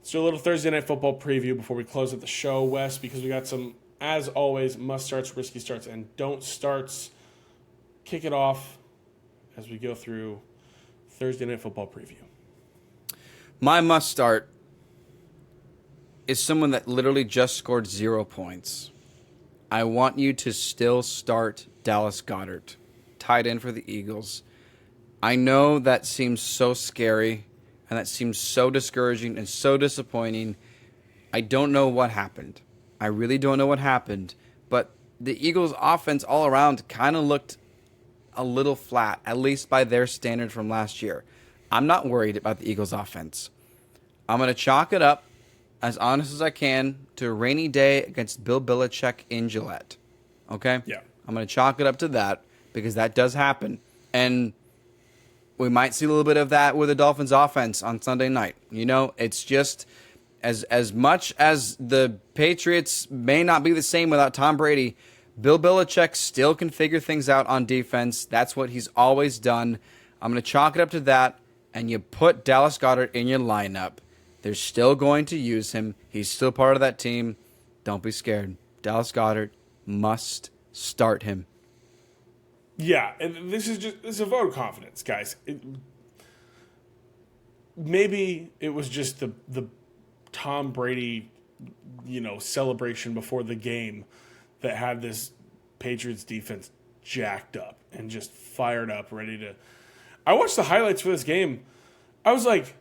Let's do a little Thursday Night Football preview before we close up the show, Wes, because we got some, as always, must-starts, risky starts, and don't starts. Kick it off as we go through Thursday Night Football preview. My must-start is someone that literally just scored 0 points. I want you to still start Dallas Goedert, tight end for the Eagles. I know that seems so scary, and that seems so discouraging and so disappointing. I don't know what happened. I really don't know what happened. But the Eagles' offense all around kind of looked a little flat, at least by their standard from last year. I'm not worried about the Eagles' offense. I'm going to chalk it up, as honest as I can, to a rainy day against Bill Belichick in Gillette. Okay? Yeah. I'm going to chalk it up to that because that does happen. And we might see a little bit of that with the Dolphins offense on Sunday night. You know, it's just as much as the Patriots may not be the same without Tom Brady, Bill Belichick still can figure things out on defense. That's what he's always done. I'm going to chalk it up to that, and you put Dallas Goedert in your lineup. They're still going to use him. He's still part of that team. Don't be scared. Dallas Goedert must start him. Yeah, and this is a vote of confidence, guys. Maybe it was just the Tom Brady, celebration before the game that had this Patriots defense jacked up and just fired up, ready to. I watched the highlights for this game. I was like,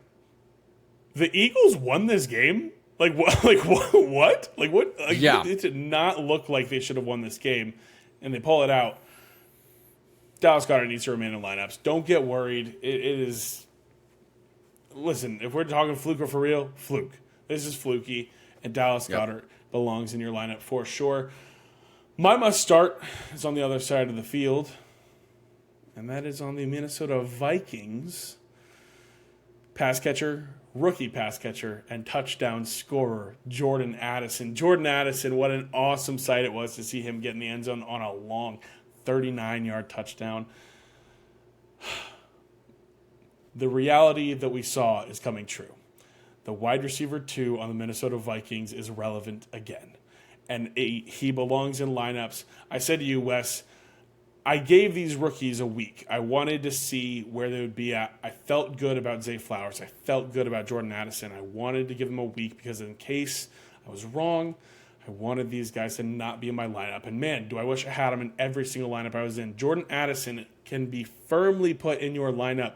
the Eagles won this game? Like what? Like what? Like what? Like, yeah. It did not look like they should have won this game, and they pull it out. Dallas Goedert needs to remain in lineups. Don't get worried. It is. Listen, if we're talking fluke or for real, fluke. This is fluky, and Dallas Goedert belongs in your lineup for sure. My must start is on the other side of the field, and that is on the Minnesota Vikings. Pass catcher, rookie pass catcher, and touchdown scorer, Jordan Addison. Jordan Addison, what an awesome sight it was to see him get in the end zone on a long 39-yard touchdown. The reality that we saw is coming true. The wide receiver 2 on the Minnesota Vikings is relevant again. And he belongs in lineups. I said to you, Wes, I gave these rookies a week. I wanted to see where they would be at. I felt good about Zay Flowers. I felt good about Jordan Addison. I wanted to give them a week because in case I was wrong, I wanted these guys to not be in my lineup. And man, do I wish I had them in every single lineup I was in. Jordan Addison can be firmly put in your lineup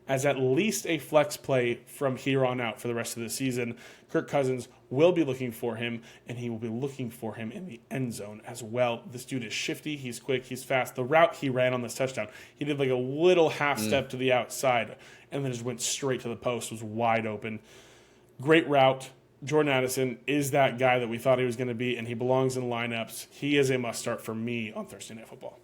as at least a flex play from here on out for the rest of the season. Kirk Cousins will be looking for him, and he will be looking for him in the end zone as well. This dude is shifty. He's quick. He's fast. The route he ran on this touchdown, he did like a little half step to the outside and then just went straight to the post, was wide open. Great route. Jordan Addison is that guy that we thought he was going to be, and he belongs in lineups. He is a must-start for me on Thursday Night Football.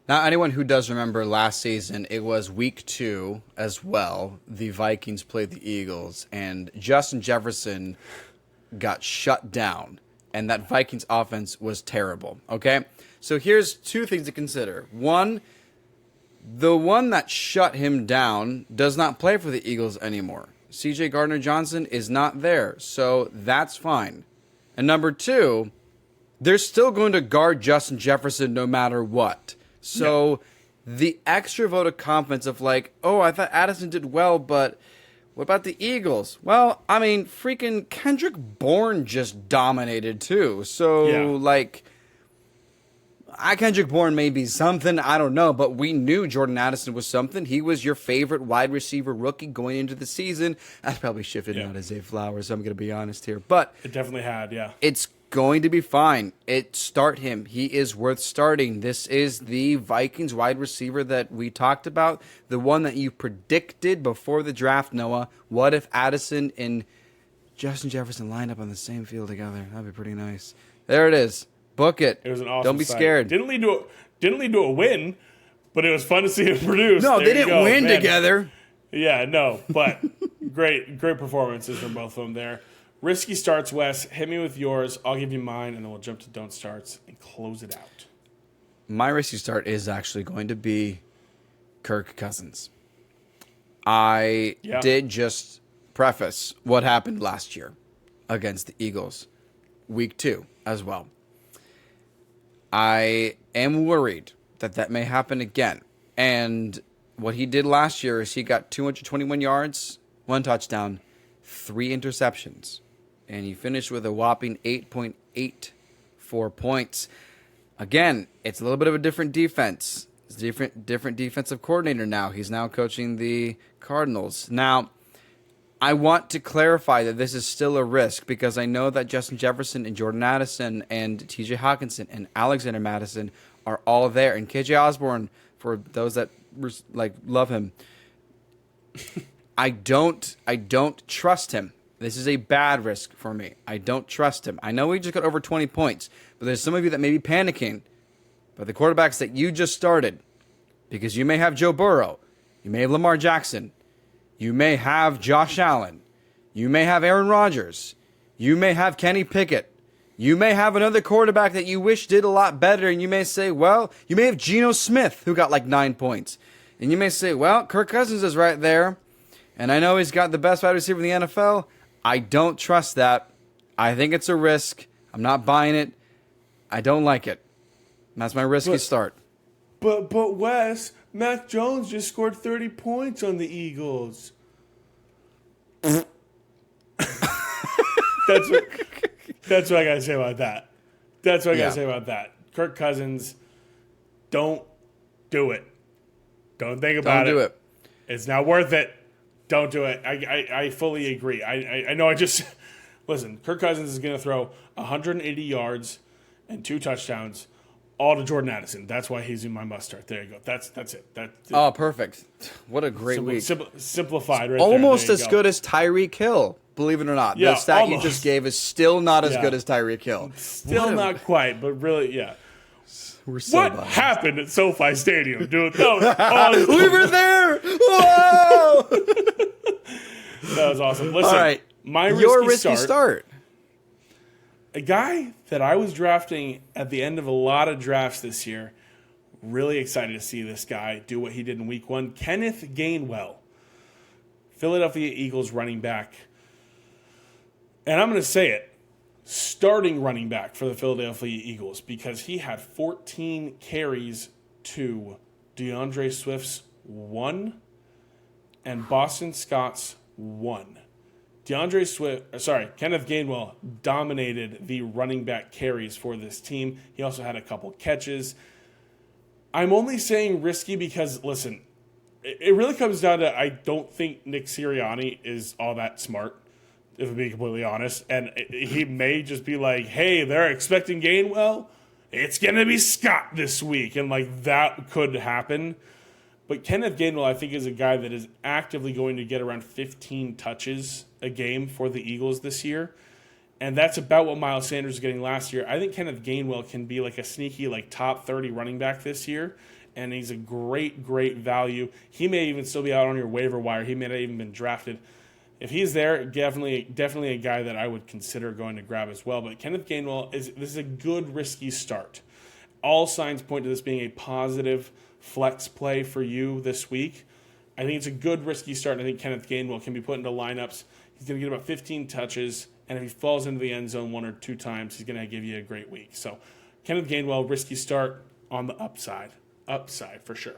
Now, anyone who does remember last season, it was week 2 as well. The Vikings played the Eagles, and Justin Jefferson got shut down, and that Vikings offense was terrible, okay? So here's 2 things to consider. One, the one that shut him down does not play for the Eagles anymore. C.J. Gardner-Johnson is not there, so that's fine. And number 2, they're still going to guard Justin Jefferson no matter what. So the extra vote of confidence of like, oh, I thought Addison did well, but what about the Eagles? Well, I mean, freaking Kendrick Bourne just dominated too. So Kendrick Bourne may be something, I don't know, but we knew Jordan Addison was something. He was your favorite wide receiver rookie going into the season. That's probably shifted now to Zay Flowers, so I'm going to be honest here. But it definitely had, It's going to be fine. Start him. He is worth starting. This is the Vikings wide receiver that we talked about, the one that you predicted before the draft, Noah. What if Addison and Justin Jefferson lined up on the same field together? That'd be pretty nice. There it is. Book it. It was an awesome Don't be sight. scared. Didn't lead to a win, but it was fun to see him produce. No, There they you didn't go, win man. together. Yeah, no, but great performances from both of them there. Risky starts, Wes. Hit me with yours. I'll give you mine, and then we'll jump to don't starts and close it out. My risky start is actually going to be Kirk Cousins. I did just preface what happened last year against the Eagles, week 2 as well. I am worried that may happen again. And what he did last year is he got 221 yards, 1 touchdown, 3 interceptions. And he finished with a whopping 8.84 points. Again, it's a little bit of a different defense. It's a different defensive coordinator now. He's now coaching the Cardinals. Now, I want to clarify that this is still a risk because I know that Justin Jefferson and Jordan Addison and TJ Hawkinson and Alexander Mattison are all there. And KJ Osborne, for those that love him, I don't trust him. This is a bad risk for me. I don't trust him. I know he just got over 20 points, but there's some of you that may be panicking by the quarterbacks that you just started because you may have Joe Burrow, you may have Lamar Jackson, you may have Josh Allen, you may have Aaron Rodgers, you may have Kenny Pickett, you may have another quarterback that you wish did a lot better, and you may say, well, you may have Geno Smith who got like 9 points, and you may say, well, Kirk Cousins is right there, and I know he's got the best wide receiver in the NFL. I don't trust that. I think it's a risk. I'm not buying it. I don't like it. And that's my risky start. But Wes, Mac Jones just scored 30 points on the Eagles. That's what I gotta say about that. That's what I gotta say about that. Kirk Cousins, don't do it. Don't think about it. Don't do it. It's not worth it. Don't do it. I fully agree. I know listen, Kirk Cousins is going to throw 180 yards and 2 touchdowns all to Jordan Addison. That's why he's in my must start. There you go. That's it. Oh, perfect. What a great week. Simplified right almost there. as good as Tyreek Hill, believe it or not. Yeah, the stat almost. you just gave is still not as good as Tyreek Hill. Still not quite, but really, yeah. We're so What biased. happened at SoFi Stadium, dude? We were there! Whoa! That was awesome. Listen, All right. my Your risky risky start. a guy that I was drafting at the end of a lot of drafts this year. Really excited to see this guy do what he did in week 1. Kenneth Gainwell, Philadelphia Eagles running back. And I'm going to say it, starting running back for the Philadelphia Eagles because he had 14 carries to DeAndre Swift's 1 and Boston Scott's 1. Kenneth Gainwell dominated the running back carries for this team. He also had a couple catches. I'm only saying risky because, listen, it really comes down to I don't think Nick Sirianni is all that smart, if I'm being completely honest. And he may just be like, hey, they're expecting Gainwell. It's going to be Scott this week. And, that could happen. But Kenneth Gainwell, I think, is a guy that is actively going to get around 15 touches a game for the Eagles this year. And that's about what Miles Sanders was getting last year. I think Kenneth Gainwell can be a sneaky top 30 running back this year. And he's a great, great value. He may even still be out on your waiver wire. He may not even been drafted. If he's there, definitely a guy that I would consider going to grab as well. But Kenneth Gainwell, this is a good risky start. All signs point to this being a positive flex play for you this week. I think it's a good risky start. I think Kenneth Gainwell can be put into lineups. He's going to get about 15 touches, and if he falls into the end zone 1 or 2 times, he's going to give you a great week. So Kenneth Gainwell, risky start on the upside for sure.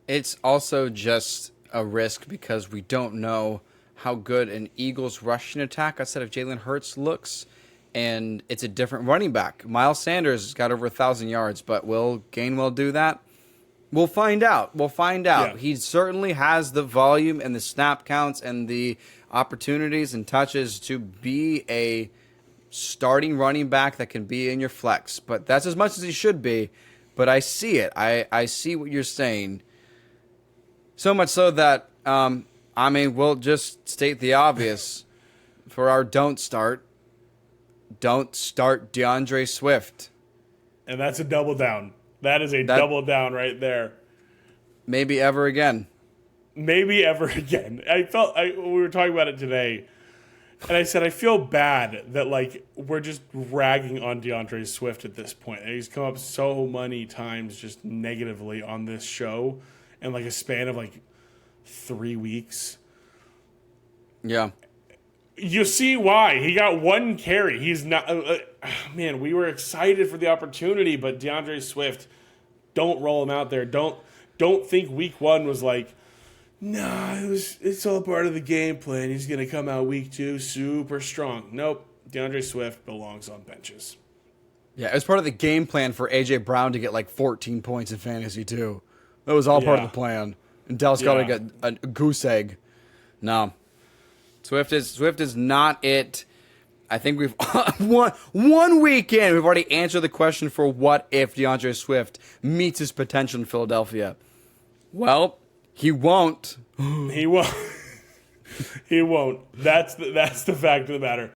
It's also just a risk because we don't know how good an Eagles rushing attack outside of Jalen Hurts looks, and it's a different running back. Miles Sanders has got over 1,000 yards, but will Gainwell do that? We'll find out. Yeah. He certainly has the volume and the snap counts and the opportunities and touches to be a starting running back that can be in your flex, but that's as much as he should be. But I see it. I see what you're saying. So much so that, we'll just state the obvious for our don't start. Don't start DeAndre Swift. And that's a double down. That is double down right there. Maybe ever again. Maybe ever again. We were talking about it today, and I said I feel bad that we're just ragging on DeAndre Swift at this point. And he's come up so many times just negatively on this show in a span of 3 weeks. Yeah. You see why. He got one carry. He's not... man, we were excited for the opportunity, but DeAndre Swift, don't roll him out there. Don't think week 1 was like, nah, it's all part of the game plan. He's going to come out week 2 super strong. Nope. DeAndre Swift belongs on benches. Yeah, it was part of the game plan for A.J. Brown to get like 14 points in fantasy, too. That was all part of the plan. And Dallas Goedert got a goose egg. No. Swift is not it. I think we've one weekend we've already answered the question for what if DeAndre Swift meets his potential in Philadelphia. Well, he won't. He won't. He won't. That's the fact of the matter.